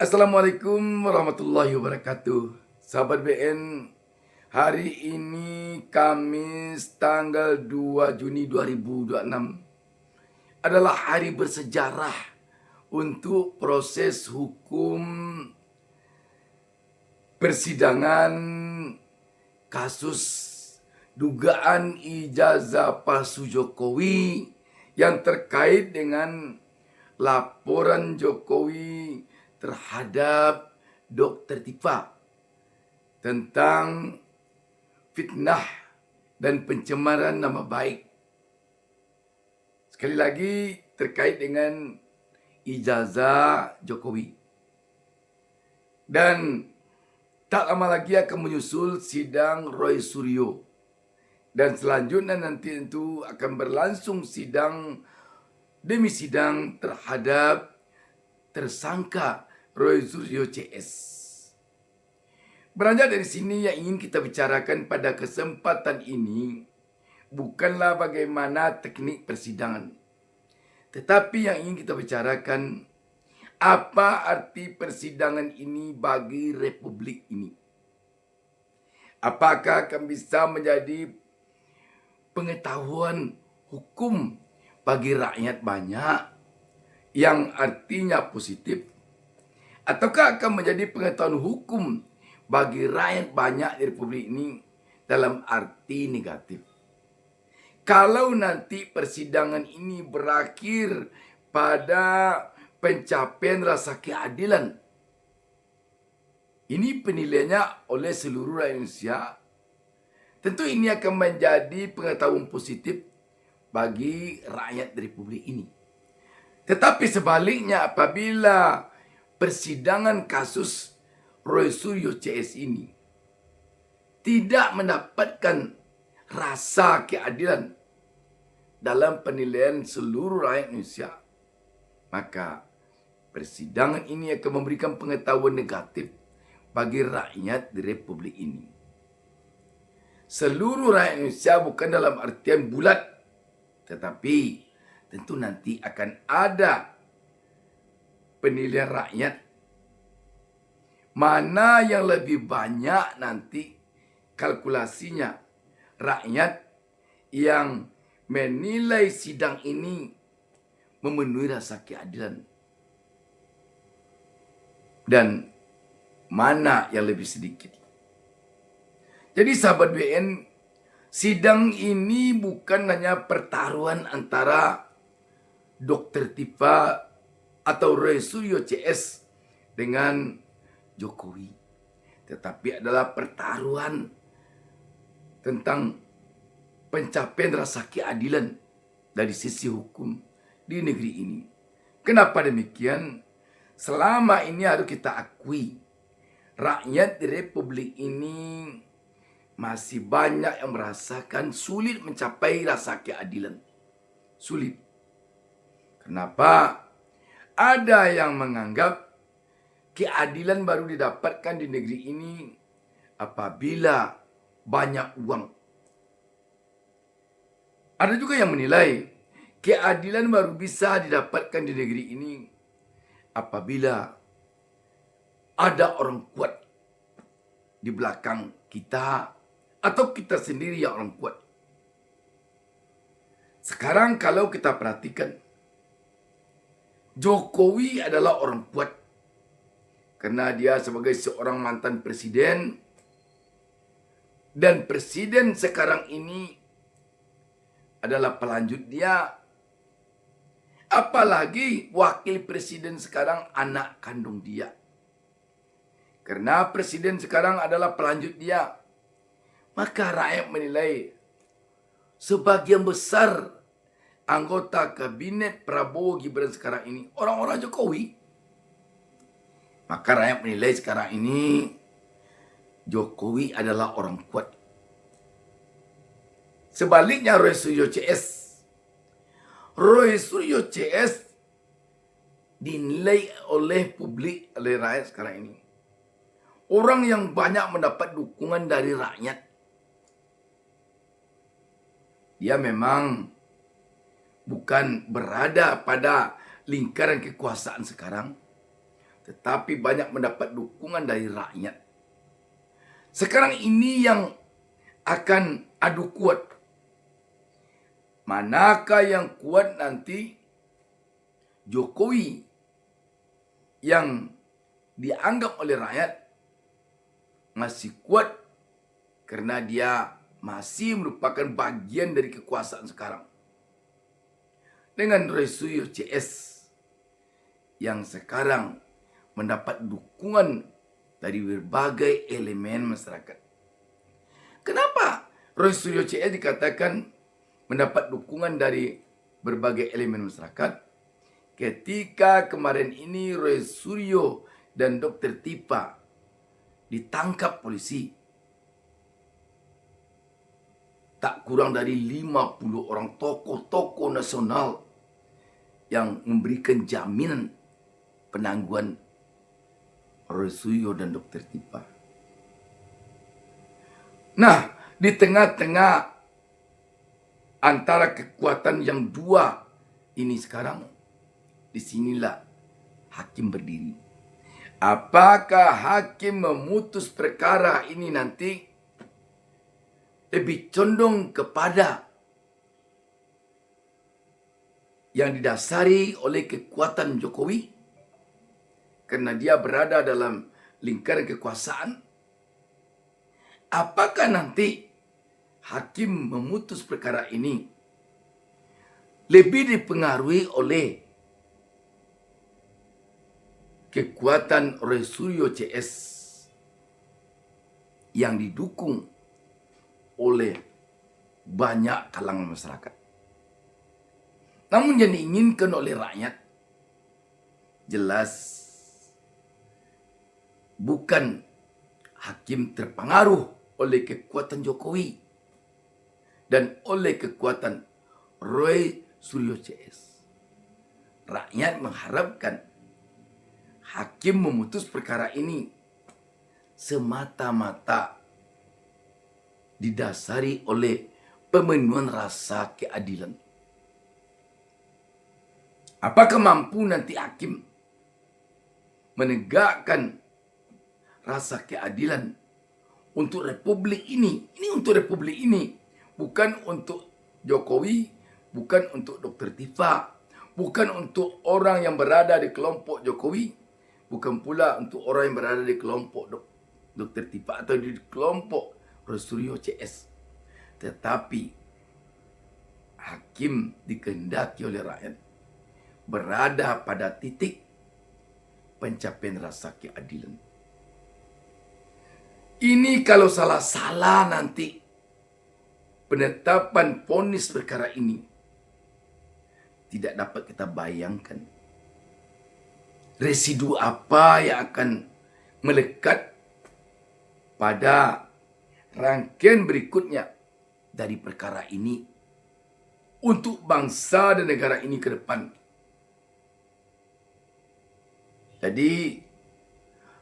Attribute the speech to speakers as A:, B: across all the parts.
A: Assalamualaikum warahmatullahi wabarakatuh. Sahabat BN, hari ini Kamis tanggal 2 Juni 2026 adalah hari bersejarah untuk proses hukum persidangan kasus dugaan ijazah palsu Jokowi yang terkait dengan laporan Jokowi terhadap Dr. Tifa tentang fitnah dan pencemaran nama baik. Sekali lagi terkait dengan ijazah Jokowi. Dan tak lama lagi akan menyusul sidang Roy Suryo. Dan selanjutnya nanti tentu akan berlangsung sidang demi sidang terhadap tersangka Roy Suryo CS. Beranjak dari sini yang ingin kita bicarakan pada kesempatan ini bukanlah bagaimana teknik persidangan. Tetapi yang ingin kita bicarakan apa arti persidangan ini bagi republik ini. Apakah akan bisa menjadi pengetahuan hukum bagi rakyat banyak yang artinya positif, ataukah akan menjadi pengetahuan hukum bagi rakyat banyak di republik ini dalam arti negatif. Kalau nanti persidangan ini berakhir pada pencapaian rasa keadilan, ini penilaiannya oleh seluruh rakyat Indonesia, tentu ini akan menjadi pengetahuan positif bagi rakyat di republik ini. Tetapi sebaliknya, apabila persidangan kasus Roy Suryo CS ini tidak mendapatkan rasa keadilan dalam penilaian seluruh rakyat Indonesia, maka persidangan ini akan memberikan pengetahuan negatif bagi rakyat di republik ini. Seluruh rakyat Indonesia bukan dalam artian bulat, tetapi tentu nanti akan ada penilaian rakyat. Mana yang lebih banyak nanti kalkulasinya rakyat yang menilai sidang ini memenuhi rasa keadilan. Dan mana yang lebih sedikit. Jadi sahabat BN, sidang ini bukan hanya pertaruhan antara Dr. Tifa atau Roy Suryo CS dengan Jokowi, tetapi adalah pertaruhan tentang pencapaian rasa keadilan dari sisi hukum di negeri ini. Kenapa demikian? Selama ini harus kita akui, rakyat di republik ini masih banyak yang merasakan sulit mencapai rasa keadilan. Sulit. Kenapa? Ada yang menganggap keadilan baru didapatkan di negeri ini apabila banyak uang. Ada juga yang menilai keadilan baru bisa didapatkan di negeri ini apabila ada orang kuat di belakang kita atau kita sendiri yang orang kuat. Sekarang kalau kita perhatikan, Jokowi adalah orang kuat karena dia sebagai seorang mantan presiden, dan presiden sekarang ini adalah pelanjut dia. Apalagi wakil presiden sekarang anak kandung dia. Karena presiden sekarang adalah pelanjut dia, maka rakyat menilai sebagian besar anggota kabinet Prabowo Gibran sekarang ini orang-orang Jokowi. Maka rakyat menilai sekarang ini Jokowi adalah orang kuat. Sebaliknya Roy Suryo CS. Roy Suryo CS dinilai oleh publik, oleh rakyat sekarang ini, orang yang banyak mendapat dukungan dari rakyat. Dia memang bukan berada pada lingkaran kekuasaan sekarang, tetapi banyak mendapat dukungan dari rakyat. Sekarang ini yang akan adu kuat. Manakah yang kuat nanti? Jokowi yang dianggap oleh rakyat masih kuat karena dia masih merupakan bagian dari kekuasaan sekarang. Dengan Roy Suryo CS yang sekarang mendapat dukungan dari berbagai elemen masyarakat. Kenapa Roy Suryo CS dikatakan mendapat dukungan dari berbagai elemen masyarakat? Ketika kemarin ini Roy Suryo dan Dr. Tipa ditangkap polisi, tak kurang dari 50 orang tokoh-tokoh nasional yang memberikan jaminan penangguhan Roy Suryo dan Dr. Tipa. Nah, di tengah-tengah antara kekuatan yang dua ini sekarang, disinilah hakim berdiri. Apakah hakim memutus perkara ini nanti lebih condong kepada yang didasari oleh kekuatan Jokowi karena dia berada dalam lingkaran kekuasaan? Apakah nanti hakim memutus perkara ini lebih dipengaruhi oleh kekuatan Roy Suryo CS yang didukung oleh banyak kalangan masyarakat? Namun yang diinginkan oleh rakyat jelas bukan hakim terpengaruh oleh kekuatan Jokowi dan oleh kekuatan Roy Suryo CS. Rakyat mengharapkan hakim memutus perkara ini semata-mata didasari oleh pemenuhan rasa keadilan. Apakah mampu nanti hakim menegakkan rasa keadilan untuk republik ini? Ini untuk republik ini, bukan untuk Jokowi, bukan untuk Dr. Tifa, bukan untuk orang yang berada di kelompok Jokowi, bukan pula untuk orang yang berada di kelompok Dr. Tifa atau di kelompok Roy Suryo CS. Tetapi hakim dikehendaki oleh rakyat berada pada titik pencapaian rasa keadilan. Ini kalau salah-salah nanti penetapan vonis perkara ini, tidak dapat kita bayangkan residu apa yang akan melekat pada rangkaian berikutnya dari perkara ini untuk bangsa dan negara ini ke depan. Jadi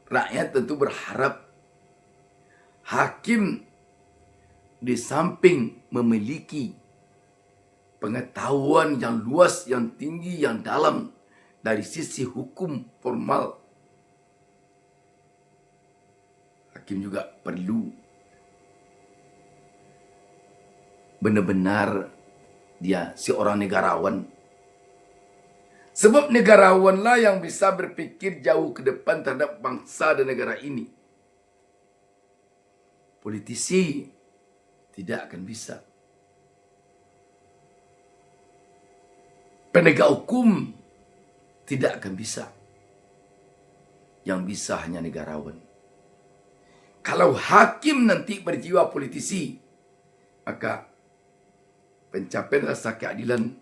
A: rakyat tentu berharap hakim di samping memiliki pengetahuan yang luas, yang tinggi, yang dalam dari sisi hukum formal, hakim juga perlu benar-benar dia seorang negarawan. Sebab negarawanlah yang bisa berpikir jauh ke depan terhadap bangsa dan negara ini. Politisi tidak akan bisa. Penegak hukum tidak akan bisa. Yang bisa hanya negarawan. Kalau hakim nanti berjiwa politisi, maka pencapaian rasa keadilan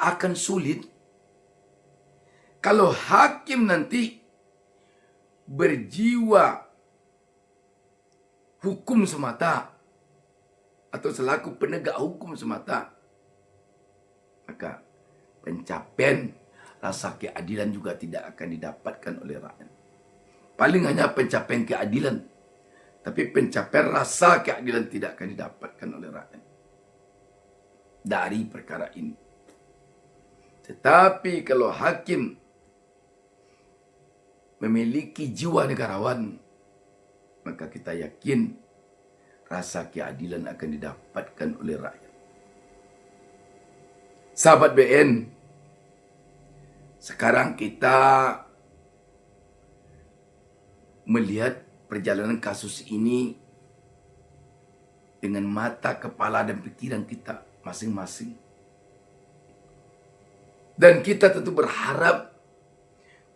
A: akan sulit. Kalau hakim nanti berjiwa hukum semata atau selaku penegak hukum semata, maka pencapaian rasa keadilan juga tidak akan didapatkan oleh rakyat. Paling hanya pencapaian keadilan, tapi pencapaian rasa keadilan tidak akan didapatkan oleh rakyat dari perkara ini. Tetapi kalau hakim memiliki jiwa negarawan, maka kita yakin rasa keadilan akan didapatkan oleh rakyat. Sahabat BN, sekarang kita melihat perjalanan kasus ini dengan mata, kepala, dan pikiran kita masing-masing. Dan kita tentu berharap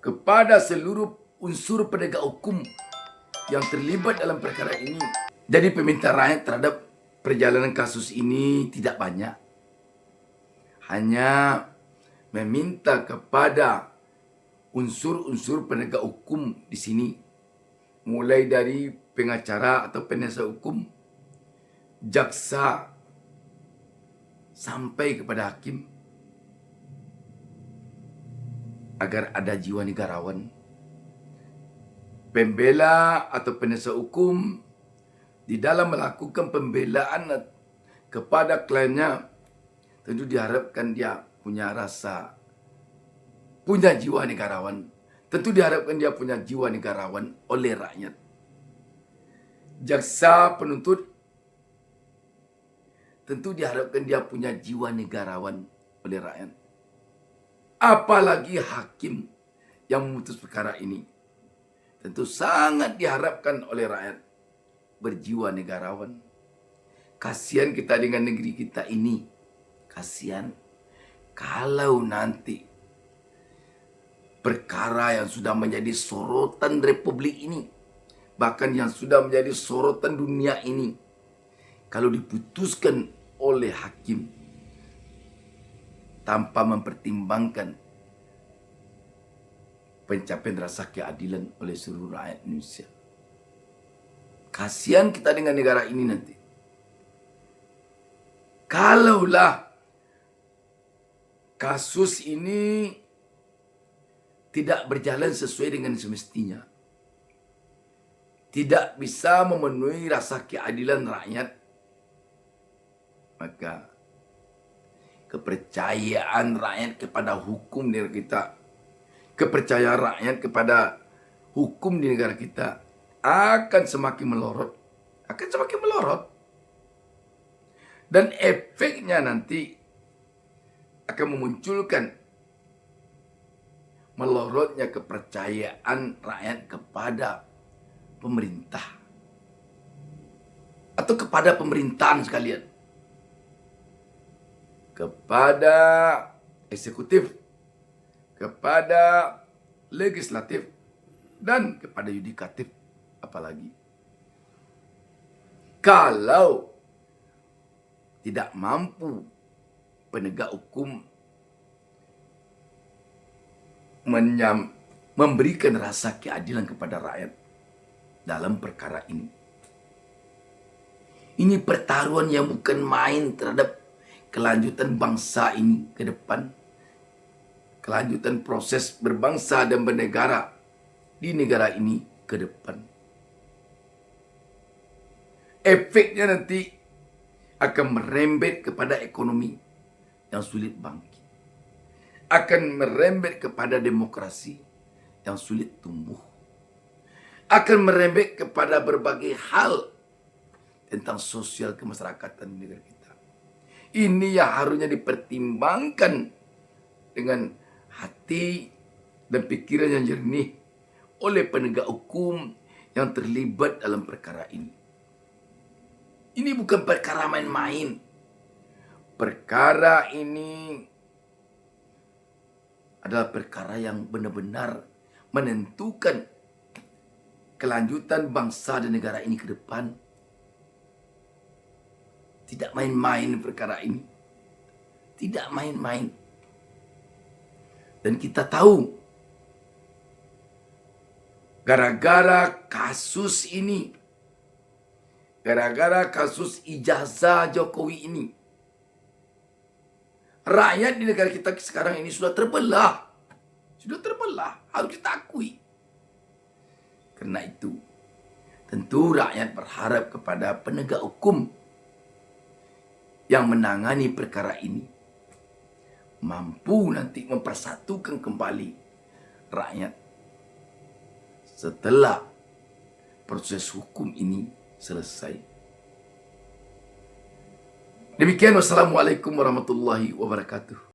A: kepada seluruh unsur penegak hukum yang terlibat dalam perkara ini. Jadi permintaan rakyat terhadap perjalanan kasus ini tidak banyak. Hanya meminta kepada unsur-unsur penegak hukum di sini, mulai dari pengacara atau penasihat hukum, jaksa, sampai kepada hakim, agar ada jiwa negarawan. Pembela atau penasihat hukum di dalam melakukan pembelaan kepada kliennya, tentu diharapkan dia punya jiwa negarawan. Tentu diharapkan dia punya jiwa negarawan oleh rakyat. Jaksa penuntut tentu diharapkan dia punya jiwa negarawan oleh rakyat. Apalagi hakim yang memutus perkara ini, tentu sangat diharapkan oleh rakyat berjiwa negarawan. Kasihan kita dengan negeri kita ini. Kasihan kalau nanti perkara yang sudah menjadi sorotan republik ini, bahkan yang sudah menjadi sorotan dunia ini, kalau diputuskan oleh hakim tanpa mempertimbangkan pencapaian rasa keadilan oleh seluruh rakyat Indonesia. Kasihan kita dengan negara ini nanti. Kalaulah kasus ini tidak berjalan sesuai dengan semestinya, tidak bisa memenuhi rasa keadilan rakyat, maka kepercayaan rakyat kepada hukum di negara kita, kepercayaan rakyat kepada hukum di negara kita akan semakin melorot. Dan efeknya nanti akan memunculkan melorotnya kepercayaan rakyat kepada pemerintah atau kepada pemerintahan sekalian, kepada eksekutif, kepada legislatif, dan kepada yudikatif apalagi. Kalau tidak mampu penegak hukum memberikan rasa keadilan kepada rakyat dalam perkara ini. Ini pertaruhan yang bukan main terhadap kelanjutan bangsa ini ke depan. Kelanjutan proses berbangsa dan bernegara di negara ini ke depan. Efeknya nanti akan merembet kepada ekonomi yang sulit bangkit. Akan merembet kepada demokrasi yang sulit tumbuh. Akan merembet kepada berbagai hal tentang sosial kemasyarakatan di negara kita. Ini yang harusnya dipertimbangkan dengan hati dan pikiran yang jernih oleh penegak hukum yang terlibat dalam perkara ini. Ini bukan perkara main-main. Perkara ini adalah perkara yang benar-benar menentukan kelanjutan bangsa dan negara ini ke depan. Tidak main-main perkara ini. Tidak main-main. Dan kita tahu, gara-gara kasus ini, gara-gara kasus ijazah Jokowi ini, rakyat di negara kita sekarang ini sudah terbelah. Sudah terbelah, harus kita akui. Karena itu, tentu rakyat berharap kepada penegak hukum yang menangani perkara ini mampu nanti mempersatukan kembali rakyat setelah proses hukum ini selesai. Demikian, wassalamualaikum warahmatullahi wabarakatuh.